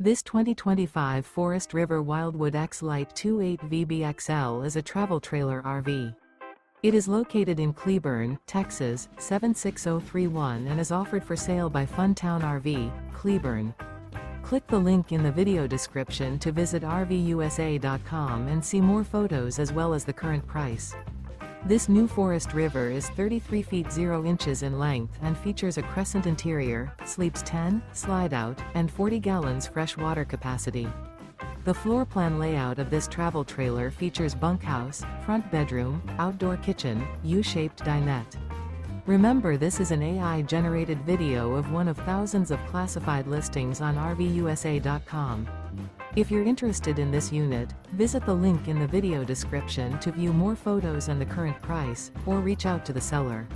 This 2025 Forest River Wildwood X-Lite 28VBXL is a travel trailer RV. It is located in Cleburne, Texas, 76031 and is offered for sale by Funtown RV, Cleburne. Click the link in the video description to visit RVUSA.com and see more photos as well as the current price. This new Forest River is 33 feet 0 inches in length and features a CRESCENT interior, sleeps 10, Slideout, and 40 gallons fresh water capacity. The floor plan layout of this travel trailer features bunkhouse, front bedroom, outdoor kitchen, U-shaped dinette. Remember, this is an AI-generated video of one of thousands of classified listings on RVUSA.com. If you're interested in this unit, visit the link in the video description to view more photos and the current price, or reach out to the seller.